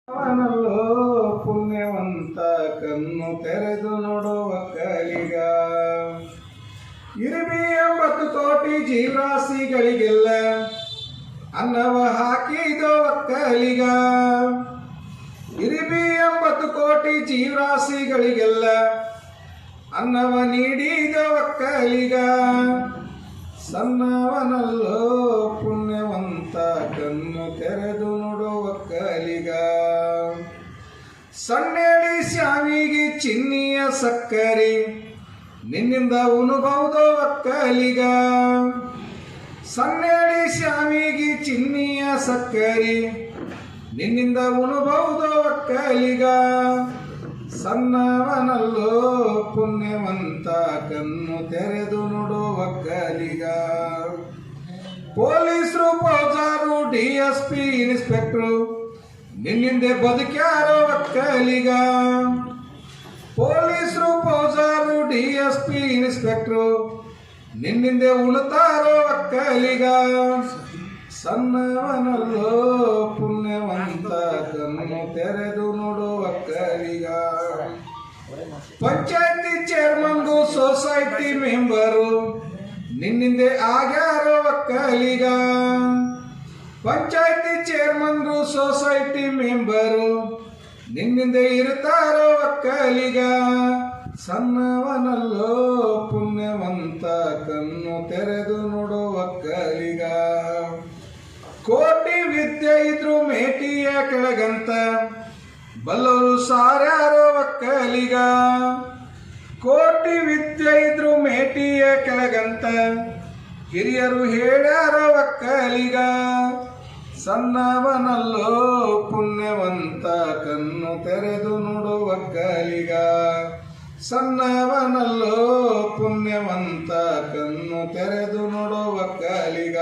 ಅವನಲ್ಲೋ ಪುಣ್ಯವಂತ ಕಣ್ಣು ತೆರೆದು ನೋಡುವ ಕಲಿಗ. ಇರುಬಿ 80 ಕೋಟಿ ಜೀವರಾಶಿಗಳಿಗೆಲ್ಲ ಅನ್ನವ ಹಾಕಿದೋ ಒಕ್ಕಲಿಗ. ಇರುಬಿ 80 ಕೋಟಿ ಜೀವರಾಶಿಗಳಿಗೆಲ್ಲ ಅನ್ನವ ನೀಡಿದ ಒಕ್ಕಲಿಗ. ಸಣ್ಣವನಲ್ಲೋ ಪುಣ್ಯವಂತ ಕಣ್ಣು ತೆರೆದು ನೋಡುವ ಒಕ್ಕಲಿಗ. ಸಣ್ಣೇಳಿ ಸ್ವಾಮಿಗೆ ಚಿನ್ನಿಯ ಸಕ್ಕರೆ ನಿನ್ನಿಂದ ಉಣಬಹುದು ಒಕ್ಕಲಿಗ. ಸಣ್ಣೇಳಿ ಸ್ವಾಮಿಗೆ ಚಿನ್ನಿಯ ಸಕ್ಕರೆ ನಿನ್ನಿಂದ ಉಣಬಹುದು ಒಕ್ಕಲಿಗ. ಸಣ್ಣವನಲ್ಲೋ ಪುಣ್ಯವಂತ ಕಣ್ಣು ತೆರೆದು ನೋಡುವ ಒಕ್ಕಲಿಗ. ಪೊಲೀಸರು ಪೌಜಾರು DSP ಇನ್ಸ್ಪೆಕ್ಟ್ರು ನಿನ್ನಿಂದೆ ಬದುಕ್ಯಾರೋ ಒಕ್ಕಲಿಗ. ಪೊಲೀಸರು ಪೌಜಾರು DSP ಇನ್ಸ್ಪೆಕ್ಟ್ರು ನಿನ್ನಿಂದೆ ಉಣ್ತಾರೋ ಒಕ್ಕಲಿಗ. ಸಣ್ಣವನಲ್ಲೋ ಪುಣ್ಯವಂತ ಕಣ್ಣು ತೆರೆದು ನೋಡುವ ಒಕ್ಕಲಿಗ. ಪಂಚಾಯತಿ ಚೇರ್ಮನ್ಗೂ ಸೊಸೈಟಿ ಮೆಂಬರು ನಿನ್ನಿಂದೆ ಆಗ್ಯಾರೋ ಒಕ್ಕಲಿಗ. ಪಂಚಾಯತಿ ಚೇರ್ಮನ್ರು ಸೊಸೈಟಿ ಮೆಂಬರು ನಿನ್ನಿಂದೆ ಇರ್ತಾರೋ ಒಕ್ಕಲಿಗ. ಸಣ್ಣವನಲ್ಲೋ ಪುಣ್ಯವಂತ ಕಣ್ಣು ತೆರೆದು ನೋಡುವ ಒಕ್ಕಲಿಗ. ಕೋಟಿ ವಿದ್ಯೆ ಇದ್ರು ಮೇಟಿಯ ಕೆಳಗಂತ ಬಲ್ಲವರು ಸಾರ್ಯಾರೋ ಒಕ್ಕಲಿಗ. ಕೋಟಿ ವಿದ್ಯೆ ಇದ್ರು ಮೇಟಿಯ ಕೆಳಗಂತ ಹಿರಿಯರು ಹೇಳ್ಯಾರೋ ಒಕ್ಕಲಿಗ. ಸಣ್ಣವನಲ್ಲೋ ಪುಣ್ಯವಂತ ಕಣ್ಣು ತೆರೆದು ನೋಡುವ ಒಕ್ಕಲಿಗ. ಸಣ್ಣವನಲ್ಲೋ ಪುಣ್ಯವಂತ ಕಣ್ಣು ತೆರೆದು ನೋಡುವ ಒಕ್ಕಲಿಗ.